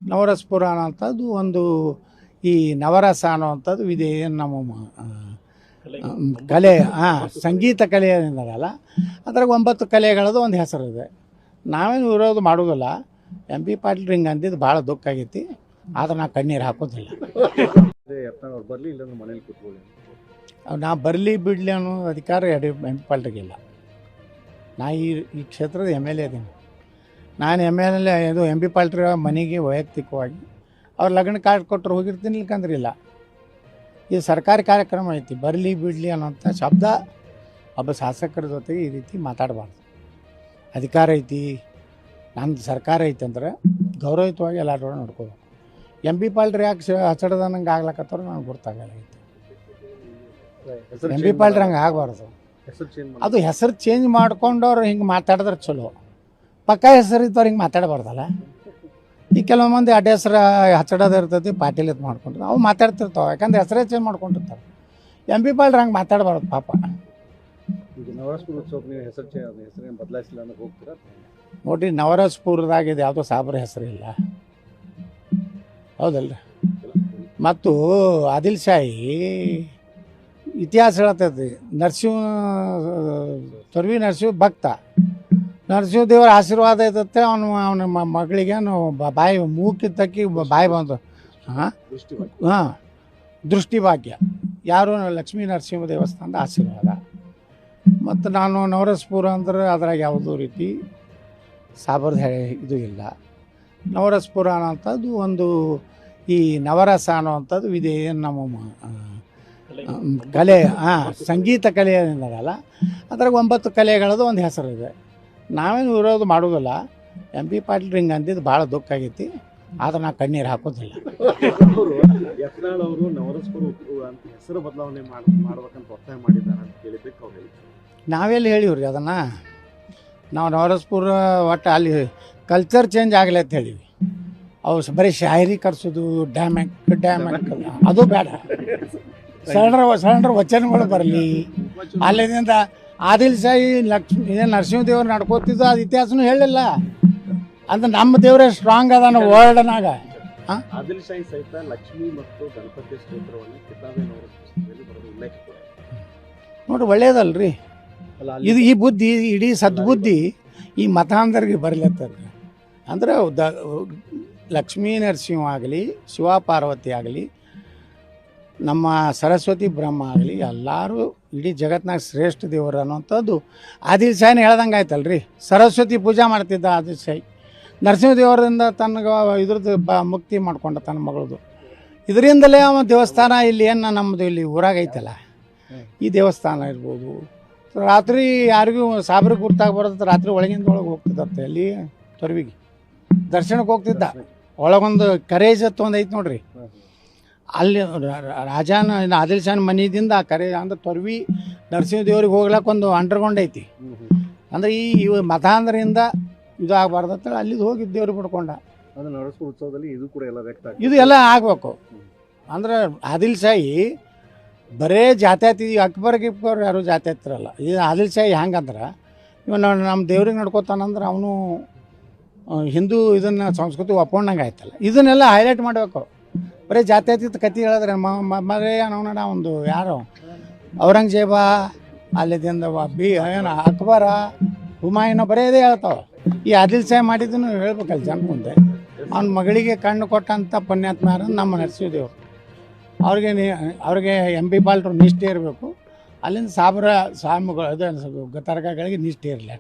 ನವರಸ ಪುರಾಣ ಅಂತದ್ದು ಒಂದು ಈ ನವರಸ ಅನ್ನುವಂಥದ್ದು ಇದೆ. ನಮ್ಮ ಕಲೆ ಸಂಗೀತ ಕಲೆ ಏನಿದಾರಲ್ಲ ಅದ್ರಾಗ 9 ಕಲೆಗಳದ್ದು ಒಂದು ಹೆಸರಿದೆ. ನಾವೇನು ವಿರೋಧ ಮಾಡೋದಿಲ್ಲ. ಎಂ ಪಿ ಪಾಟೀಲ್ ಹಿಂಗೆ ಅಂದಿದ್ದು ಭಾಳ ದುಃಖ ಆಗೈತಿ. ಆದ್ರೆ ನಾ ಕಣ್ಣೀರು ಹಾಕೋದಿಲ್ಲ. ನಾ ಬರಲಿ ಬಿಡಲಿ ಅನ್ನೋ ಅಧಿಕಾರ ಎಂ ಪಿ ಪಾಟೀಲ್ಗಿಲ್ಲ. ನಾ ಈ ಕ್ಷೇತ್ರದ MLA ಇದ್ದೀನಿ. ನಾನು MLA ಇದು ಎಂ ಪಿ ಪಾಟೀಲ್ ಮನೆಗೆ ವೈಯಕ್ತಿಕವಾಗಿ ಅವ್ರು ಲಗ್ನ ಕಾರ್ಡ್ ಕೊಟ್ಟರು ಹೋಗಿರ್ತೀನಿ, ಇಲ್ಕಂದ್ರೆ ಇಲ್ಲ. ಇದು ಸರ್ಕಾರಿ ಕಾರ್ಯಕ್ರಮ ಐತಿ. ಬರಲಿ ಬಿಡಲಿ ಅನ್ನೋಂಥ ಶಬ್ದ ಒಬ್ಬ ಶಾಸಕರ ಜೊತೆಗೆ ಈ ರೀತಿ ಮಾತಾಡಬಾರ್ದು. ಅಧಿಕಾರ ಐತಿ, ನಮ್ಮದು ಸರ್ಕಾರ ಐತಿ ಅಂದ್ರೆ ಗೌರವಯುತವಾಗಿ ಎಲ್ಲರೂ ನೋಡ್ಕೋಬೇಕು. ಎಂ ಪಿ ಪಾಟೀಲ್ ಯಾಕೆ ಹಚ್ಚಡದಂಗೆ ಆಗ್ಲಕತ್ತವ್ರು ನನಗೆ ಗೊತ್ತಾಗಲ್ಲ. ಎಂ ಪಿ ಪಾಟೀಲ್ ಹಂಗೆ ಆಗಬಾರ್ದು. ಅದು ಹೆಸರು ಚೇಂಜ್ ಮಾಡ್ಕೊಂಡವ್ರು ಹಿಂಗೆ ಮಾತಾಡಿದ್ರೆ ಚಲೋ. ಪಕ್ಕ ಹೆಸರು ಇದ್ದವ್ರು ಹಿಂಗೆ ಮಾತಾಡಬಾರ್ದಲ್ಲ. ಈ ಕೆಲವು ಮಂದಿ ಅಡ್ಡ ಹೆಸರು ಹಚ್ಚಡೋದು ಇರ್ತೈತಿ, ಪಾಟೀಲ್ ಇದು ಮಾಡ್ಕೊಂಡ್ರು ಅವು ಮಾತಾಡ್ತಿರ್ತಾವೆ. ಯಾಕಂದ್ರೆ ಹೆಸರೇ ಚೇಂಜ್ ಮಾಡ್ಕೊಂಡಿರ್ತಾರೆ. ಎಂ ಪಿ ಪಾಟೀಲ್ ಹಂಗೆ ಮಾತಾಡಬಾರ್ದು ಪಾಪ. ನೋಡ್ರಿ, ನವರಸಪುರದಾಗಿದೆ ಯಾವುದೋ ಸಾಬ್ರ ಹೆಸರಿಲ್ಲ, ಹೌದಲ್ರಿ? ಮತ್ತು ಆದಿಲ್ ಶಾಹಿ ಇತಿಹಾಸ ಹೇಳ್ತೈತಿ. ತೊರ್ವಿ ನರಸಿಂಹ ಭಕ್ತ. ನರಸಿಂಹದೇವರ ಆಶೀರ್ವಾದ ಇರುತ್ತೆ. ಅವನ ಮಗಳಿಗೆ ಬಾಯಿ ಮೂಕಿ ತಕ್ಕಿ ಬಾಯಿ ಬಂದು ದೃಷ್ಟಿಭಾಗ್ಯ. ಯಾರು? ಲಕ್ಷ್ಮೀ ನರಸಿಂಹ ದೇವಸ್ಥಾನದ ಆಶೀರ್ವಾದ. ಮತ್ತು ನಾನು ನವರಸಪುರ ಅಂದ್ರೆ ಅದ್ರಾಗ ಯಾವುದೋ ರೀತಿ ಸಾಬರ್ದ ಇದು ಇಲ್ಲ. ನವರಸಪುರ ಅನ್ನೋಂಥದ್ದು ಒಂದು ಈ ನವರಸ ಅನ್ನುವಂಥದ್ದು ಇದೆ. ನಮ್ಮ ಕಲೆ ಸಂಗೀತ ಕಲೆ ಏನಿದಾರಲ್ಲ ಅದ್ರಾಗ 9 ಕಲೆಗಳದ್ದು ಒಂದು ಹೆಸರಿದೆ. ನಾವೇನು ವಿರೋಧ ಮಾಡೋದಿಲ್ಲ. ಎಂ ಪಿ ಪಾಟೀಲ್ ಹಿಂಗೆ ಅಂದಿದ್ದು ಭಾಳ ದುಃಖ ಆಗೈತಿ. ಆದ್ರೆ ನಾ ಕಣ್ಣೀರು ಹಾಕೋದಿಲ್ಲ. ಹೆಸರು ಬದಲಾವಣೆ ಮಾಡ್ಬೇಕಂತ ಒತ್ತಾಯ ಮಾಡಿದ್ದಾರೆ ಅಂತ ಕೇಳಿದ್ದಕ್ಕೆ ಅವ್ರು ನಾವೆಲ್ಲಿ ಹೇಳಿವ್ರಿ ಅದನ್ನು. ನಾವು ನವರಸಪುರ ಒಟ್ಟು ಅಲ್ಲಿ ಕಲ್ಚರ್ ಚೇಂಜ್ ಆಗಲಿ ಅಂತ ಹೇಳಿವಿ. ಅವು ಬರೀ ಶಾಯರಿ ಕರ್ಸೋದು, ಡ್ಯಾಮ್ಯಾಕ್ ಅದು ಬೇಡ. ಸರಳ ವಚನಗಳು ಬರಲಿ. ಅಲ್ಲಿಂದ ಆದಿಲ್ ಶಾಹಿ ಲಕ್ಷ್ಮೀ ನರಸಿಂಹದೇವ್ರು ನಡ್ಕೋತಿದ್ದು ಅದು ಇತಿಹಾಸನೂ ಹೇಳಿಲ್ಲ. ಅಂದ್ರೆ ನಮ್ಮ ದೇವರೇ ಸ್ಟ್ರಾಂಗ್ ಅದಾನ ವರ್ಲ್ಡ್ನಾಗ. ಆದಿಲ್ ಶಾಹಿ ಸಹಿತ ಲಕ್ಷ್ಮೀ ಮತ್ತು ಗಣಪತಿ ಸ್ತೋತ್ರವನ್ನು ಕಿತಾಬೆ ಉಲ್ಲೇಖ ನೋಡ್ರಿ, ಒಳ್ಳೇದಲ್ರಿ ಇದು. ಈ ಬುದ್ಧಿ, ಇಡೀ ಸದ್ಬುದ್ಧಿ ಈ ಮತಾಂಧರಿಗೆ ಬರಲತ್ತಲ್ರಿ. ಅಂದ್ರೆ ಲಕ್ಷ್ಮೀ ನರಸಿಂಹ ಆಗಲಿ, ಶಿವ ಪಾರ್ವತಿ ಆಗಲಿ, ನಮ್ಮ ಸರಸ್ವತಿ ಬ್ರಹ್ಮ ಆಗಲಿ, ಎಲ್ಲರೂ ಇಡೀ ಜಗತ್ತಿನಾಗ ಶ್ರೇಷ್ಠ ದೇವರು ಅನ್ನೋಂಥದ್ದು ಆದಿಲ್ ಶಾಹಿನ ಹೇಳ್ದಂಗೆ ಆಯ್ತಲ್ರಿ. ಸರಸ್ವತಿ ಪೂಜೆ ಮಾಡ್ತಿದ್ದ ಆದಿಲ್ ಶಾಹಿ. ನರಸಿಂಹದೇವರಿಂದ ತನಗೆ ಇದ್ರದ್ದು ಮುಕ್ತಿ ಮಾಡ್ಕೊಂಡ ತನ್ನ ಮಗಳದು. ಇದರಿಂದಲೇ ಅವ ದೇವಸ್ಥಾನ ಇಲ್ಲಿ ಏನು ನಮ್ಮದು ಇಲ್ಲಿ ಊರಾಗ ಐತಲ್ಲ, ಈ ದೇವಸ್ಥಾನ ಇರ್ಬೋದು. ರಾತ್ರಿ ಯಾರಿಗೂ ಸಾಬ್ರಿಗೆ ಗುರ್ತಾಗ ಬರೋದು, ರಾತ್ರಿ ಒಳಗಿಂದ ಒಳಗೆ ಹೋಗ್ತಿದ್ದತ್ತೆ. ಅಲ್ಲಿ ತೊರ್ವಿಗೆ ದರ್ಶನಕ್ಕೆ ಹೋಗ್ತಿದ್ದ. ಒಳಗೊಂದು ಕರೇಜ್ ಒಂದು ಐತೆ ನೋಡ್ರಿ. ಅಲ್ಲಿ ರಾಜನ ಆದಿಲ್ ಶಾಹನ ಮನೆಯಿಂದ ಆ ಕರೆ ಅಂದ್ರೆ ತೊರ್ವಿ ನರಸಿಂಹದೇವ್ರಿಗೆ ಹೋಗ್ಲಕ್ಕೆ ಒಂದು ಅಂಡರ್ಗ್ರೌಂಡ್ ಐತಿ. ಅಂದ್ರೆ ಈ ಮತಾಂಧರಿಂದ ಇದು ಆಗಬಾರ್ದು ಅಂತೇಳಿ ಅಲ್ಲಿದ್ದು ಹೋಗಿ ದೇವ್ರಿಗೆ ಬಿಡ್ಕೊಂಡ. ನವರಸಪುರ ಉತ್ಸವದಲ್ಲಿ ಇದು ಕೂಡ ಎಲ್ಲ ವ್ಯಕ್ತ ಇದು ಎಲ್ಲ ಆಗಬೇಕು. ಅಂದ್ರೆ ಆದಿಲ್ ಶಾಹಿ ಬರೇ ಜಾತ್ಯಾತಿ, ಅಕ್ಬರ್ ಗಿಕ್ಬರ್ ಯಾರು ಜಾತ್ಯಾತಿರಲ್ಲ. ಇದು ಆದಿಲ್ ಶಾಹಿ ಹೆಂಗಂದ್ರೆ ಇವನು ನಮ್ಮ ದೇವ್ರಿಗೆ ನಡ್ಕೋತಾನಂದ್ರೆ ಅವನು ಹಿಂದೂ ಇದನ್ನು ಸಂಸ್ಕೃತಿ ಒಪ್ಕೊಂಡಂಗೆ ಆಯ್ತಲ್ಲ. ಇದನ್ನೆಲ್ಲ ಹೈಲೈಟ್ ಮಾಡಬೇಕು. ಬರೀ ಜಾತ್ಯಾತೀತ ಕತೆ ಹೇಳಿದ್ರೆ ಮರೇ ನೋಡೋಣ. ಒಂದು ಯಾರು ಔರಂಗಜೇಬ, ಅಲ್ಲಿದಿಂದ ಏನು ಅಕ್ಬರ, ಹುಮಾಯೂನ ಬರೀ ಇದೇ ಹೇಳ್ತಾವೆ. ಈ ಆದಿಲ್ ಶಾಹಿ ಮಾಡಿದ್ದನ್ನು ಹೇಳ್ಬೇಕಲ್ಲ ಜನ ಮುಂದೆ. ಅವನ ಮಗಳಿಗೆ ಕಣ್ಣು ಕೊಟ್ಟಂಥ ಪುಣ್ಯಾತ್ಮ ಯಾರು? ನಮ್ಮ ನರಸಿಂಹದೇವರು. ಅವ್ರಿಗೆ ಎಂ ಪಿ ಪಾಟೀಲ್ ನಿಷ್ಠೆ ಇರಬೇಕು. ಅಲ್ಲಿಂದ ಸ್ವಾಮಿಗಳು ಅದು ತರಕಾಗಳಿಗೆ ನಿಷ್ಠೆ ಇರಲಿ.